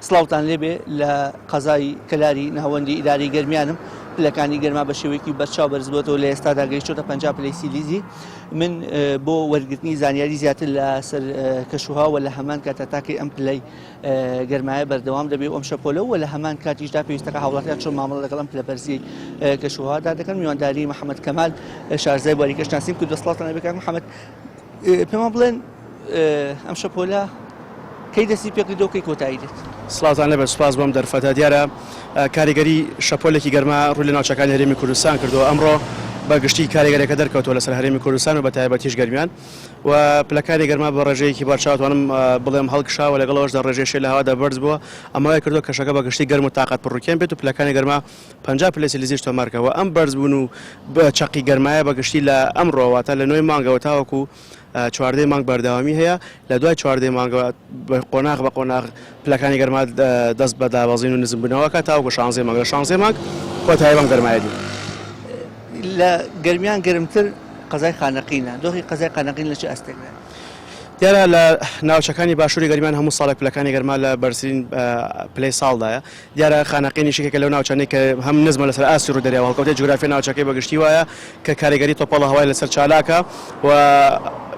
سڵاوتان لێبێ لە قەزای کەلاری ناوەندی ئیداری گەرمیانم پلەکانی گەرما بە شێوەیەکی بەرچاو بەرزبووەوە لە ئێستادا گەیشتۆتە 50 پلەی سیلیزی من بۆ وەرگرتنی زانیاری زیاتر لە سەر کەشوهاوە لە هەمان کاتە تاکەی ئەم پلەی گەرمایە بەردەوام دەبێت ئەم شەپۆلەوە لە هەمان کاتیشدا پێویستەکە هاوڵاتیان چۆن مامەڵە لەگەڵ ئەم پلە بەرزی کەشوهادا دەکەن میوانداری محەممەد کەمال شارزای باریکەشناسیم کرد دەسڵاتانە بکات محەممەد پێمان بڵێن ئەم شەپۆلە کەی دەستی پێکردەوە کەی کۆتایی دێت سڵاوتان لەبەر سوپاس بۆم دەرفەتە دیارە کاریگەری شەپۆلێکی گەرما ڕووی لە ناوچەکانی هەرێمی کوردستان کردەوە ئەمڕۆ بەگشتی کاریگەرەکە دەرکەوتەوە لەسەر هەرێمی کوردستان و بە تایبەتیش گەرمیان و پلەکانی گەرما بە ڕێژەیەکی بەرچاوتوانم بڵێم هەڵکشاوە لەگەڵەوەشدا ڕێژێشی لە هەوادا بەرز بووە ئەمەوەی کردو کەشەکە بەگشتی گەرم و تااقەت پڕوکێن بێت و پلەکانی گەرما 50 پلەی سیلیزیش تۆمارکەوە ئەم بەرز بوون و بە چەقی گەرمایە بەگشتی لە ئەمڕۆواتە لە نوێی مانگەوە تاوەکو چواردەی مانگ بەردەوامی هەیە لە دوای چواردەی مانگەوە قۆناغ بە قۆناغ پلەکانی گەرما دەست بە دابەزین و نزم بنەوەکە تاوەکو 16 مانگ لە 16 مانگ کۆتایی بەم گەرمایەدی لە گەرمیان گەرمتر قەزای خانەقینە دۆخی قەزای قانەقین لە چه ئەستێکدا دیارە لە ناوچەکانی باشووری گەرمیان هەموو ساڵێک پلەکانی گەرما لە بەرزترین پلەی ساڵدایە دیارە خانەقینی شێکێکە لەو ناوچانەی کە هەم نزمە لەسەر ئاسی ڕوو دەریاوە هەڵکەوتێ جوگرافی ناوچەکەی بەگشتی وایە کە کاریگەری تۆپەڵە هەوای لەسەر چالاکە و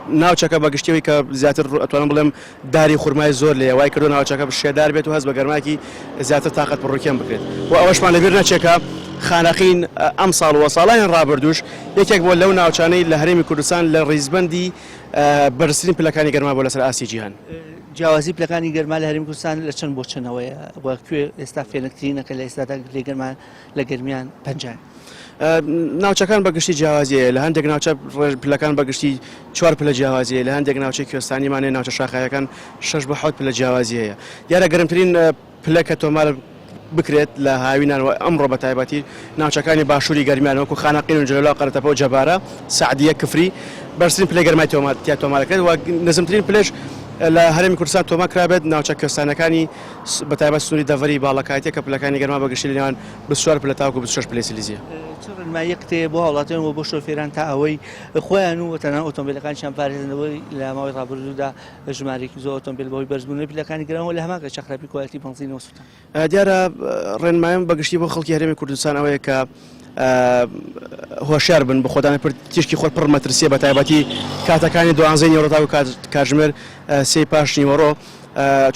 ناوچەکە بەگشتیەوەی کە زیاتر ئەتوانم بڵێم داری خورمای زۆر لێ وای کردو ناوچەکە شێدار بێت و هەست بە گەرماکی زیاتر تااقەت پڕوکێن بکرێت و ئەوەشمان لەبیر نەچێکە خانەقین ئەم ساڵ و ساڵیان ڕابردوش یەکێک بۆ لەو ناوچانەی لە هەرێمی کوردستان لە ڕیزبەندی بەرزترین پلەکانی گەرما بۆ لەسەر ئاسی جیهان جیاوازی پلەکانی گەرما لە هەرێمی کوردستان لە چەند بۆ چەندەوەیە وەکوێ ئێستا فێنکترینەکە لە ئێستادا لێ گەرما لە گەرمیان پەنجان ناوچەکان بەگشتی جیاوازیە لە هەندێک ناوچە پلەکان بەگشتی 4 پلە جیاوازیە لە هەندێک ناوچەی کوێستانیمانێ ناوچە شاخایەکان 6 بە 7 پلە جیاوازی هەیە دیارە گەرمترین پلەکە تۆمار بکرێت لە هاوینان و ئەمڕۆ بە تایبەتی ناوچەکانی باشووری گەرمیان وەکو خانەقین و جەلەلا قەرەتەپە و جەبارە سعدیە کفری بەرزترین پلەی گەرمای تۆمارەکرێت و نزمترین پلەش لە هەرێمی کوردستان تۆمار کرابێت ناوچە کوێستانەکانی بە تایبەت سنووری دەڤەری باڵەکایەتە کە پلەکانی گەرما بەگشتی لەنێوان 24 پلە تاوەکو 26 پلەی سیلیزیە ڕێنمایی کتێ بۆ هاوڵاتیان و بۆ شۆفێران تا ئەوەی خۆیان و تەنها ئۆتۆمبیلەکانیان پارێزنەوەی لە ماوەی ڕابردوودا ژمارێکی زۆر ئۆتۆمبیل بەهۆی بەرزبوونەوەی پلەکانی گەرمەوە لە هەماکە چەقراپی کۆڵەتی بنزین وسوتان دیارە ڕێنمایم بەگشتی بۆ خەڵکی هەرێمی کوردستان ئەوەیە کە هۆشیار بن بە خۆدانە پر تیشکی خۆر پڕ مەترسیە بە تایبەتی کاتەکانی دوانزەی نیوەڕۆ تا و کاتژمێر 3 پاش نیوەڕۆ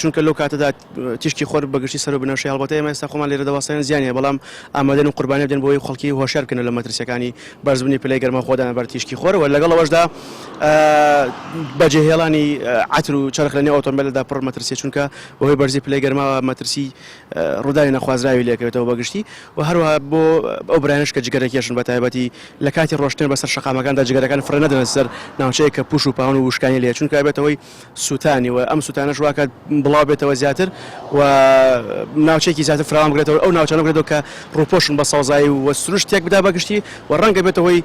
چونکە لەو کاتەدا تیشکی خۆر بەگشتی سەر و بنەوشی هەڵبەتە ئێمە ئێستا خۆمان لێرە دەواسایان زیانیە بەڵام ئامادەن و قوربانی بدەن بۆی خەڵکی هۆشیار بکەن لە مەترسیەکانی بەرزبوونی پلەی گەرما خۆدانە بەر تیشکی خۆرەوە لەگەڵەوەشدا بەجێهێڵانی عەتر و چرخ لە نێو ئۆتۆمبیلەدا پڕ مەترسیە چونکە بەهۆی بەرزی پلەی گەرماوە مەترسی ڕووداوی نەخوازراوی لێکەوێتەوە بەگشتی و هەروەها بۆ ئەو برایانش کە جگەرەکێشن بە تایبەتی لە کاتی ڕۆشتن بەسەر شەقامەکاندا جگەرەکان فرە نەدەن سەر ناوچەیە کە پوش و پاون و وشکانی لێ چونکە بێتەوەی سووتانی و ئەم سووتانەش واکە بڵاو بێتەوە زیاتر و ناوچێکی زیاتر فراوان بگرێتەوە ئەو ناوچانە بگرێتەوە کە ڕووپۆشن بە سەوزایی و سروشتێک بدا بەگشتی و ڕەنگە بێتەوەی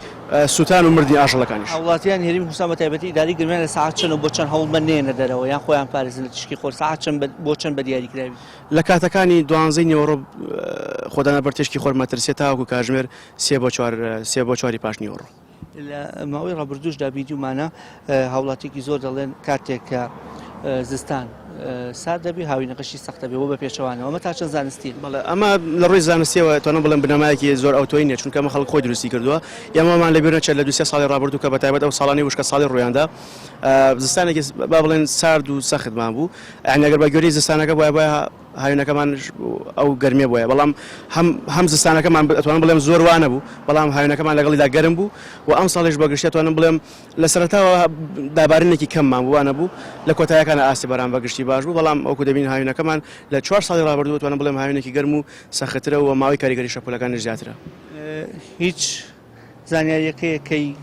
سووتان و مردی ئاژەڵەکانیش وڵاتیان هێرمی کوردستان بە تایبەتی ئیداری گەرمیان لە ساعات چەند و بۆ چەند هەوڵمەند نێنە دەرەوە یان خۆیان پارێزن لە تیشکی خۆر ساعات چەند بۆ چەند بە دیاریکراوی لە کاتەکانی دوانزەی نیوەڕۆ خۆدانە بەر تیشکی خۆر مەترسیە تاوەکو کاتژمێر 3 بۆ 4 پاش نیوەڕۆ لە ماوەی ڕابردووشدا بیدیومانە هاوڵاتێکی زۆر دەڵێن کاتێک کە زستان سارد دەبی هاوینەکەشی سەختە بێ بۆ بە پێچەوانەوە ئەمە تا چەند زانستی ئەمە لە ڕووی زانستیەوە توانم بڵێم بنەمایەکی زۆر ئەوتۆی نیە چونکە ئەمە خەڵک خۆی دروستی کردووە یامەمان لەبیر نەچێت لە 2 ساڵی ڕابردوو کە بە تایبەت ئەو ساڵانی وشکە ساڵی ڕوویاندا زستانێکی با بڵێن سارد و سەختمان بوو یعنی ئەگەر بە گوێرەی زستانەکە بۆیە هاوینەکەمان ئەو گەرمێ بۆیە بەڵام هەم زستانەکەمان ئەتوانم بڵێم زۆر وانە بوو بەڵام هاوینەکەمان لەگەڵیدا گەرم بوو و ئەم ساڵیش بەگشتی توانم بڵێم لە سەرەتاوە دابارینێکی کەممان بووانە بوو لە کۆتاییەکانە ئاستی بەران بەگشتی باش بوو بەڵام ئەوکو دەبین هاوینەکەمان لە 4 ساڵی ڕابردووە توانم بڵێم هاوینێکی گەرم و سەختترە و ماوەی کاریگەری شەپۆلەکانی زیاترە هیچ زانیاریەکەی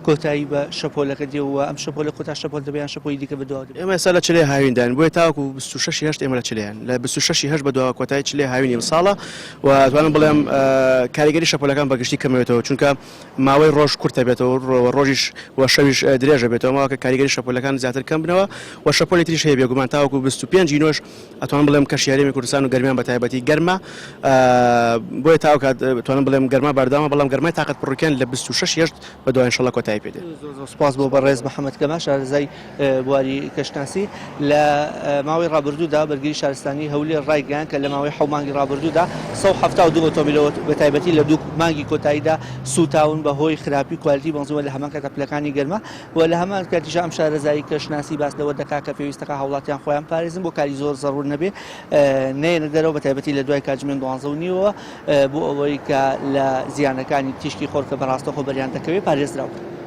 کۆتایی بە شەپۆلەکە دێەوە ئەم شەپۆلە کۆتا شەپۆل دەبیان شەپۆی دیکە بەدوا ئێمە ئێستا لە چلێ هاویندان بۆیە تاوەکو 26 هەشت ئێمە لە چلێیان لە 26 هەشت بەدوا کۆتایی چلێ هاوینی ساڵە و توانم بڵێم کاریگەری شەپۆلەکان بەگشتی کەمەوێتەوە چونکە ماوەی ڕۆژ کورتە بێتەوە ڕۆژیش و شەویش درێژە بێتەوە ماوەکە کاریگەری شەپۆلەکان زیاتر کەم بنەوە و شەپۆلی تریش هەیە بێگومان تاوەکو 25 نۆش ئەتوانم بڵێم کە شیارێمی کوردستان و گەرمیان بە تایبەتی گەرمە بۆیە تاوەکە توانم بڵێم گەرما بەردامە بەڵام گەرمای تااقەت پڕوکێن لە 26 هەشت بەدوای ئینشەڵڵا کۆتایی کۆتایی پێدێت. سپاس بۆ بەڕێز محەممەد کەما شارەزای بواری کەشناسی لە ماوەی ڕابردوودا بەرگری شارستانی هەولێر ڕایگەیان کە لە ماوەی حومانگی ڕابردوودا 172 ئۆتۆمبیلەوە بە تایبەتی لە دوو مانگی کۆتاییدا سوتاون بەهۆی خراپی کوالتی بنزومە لە هەمان کاتە پلەکانی گەرمە و لە هەمان کاتیشە ئەم شارەزایی کەشناسی باس لەوە دەکات کە پێویستەکە هاوڵاتیان خۆیان پارێزن بۆ کاری زۆر زەڕور نەبێ نێنە دەرەوە بە تایبەتی لە دوای کاتژمێر 12:30 بۆ ئەوەی کە لە زیانەکانی تیشکی خۆر کە بەڕاستەخۆ بەریان دەکەوێت پارێزراوە.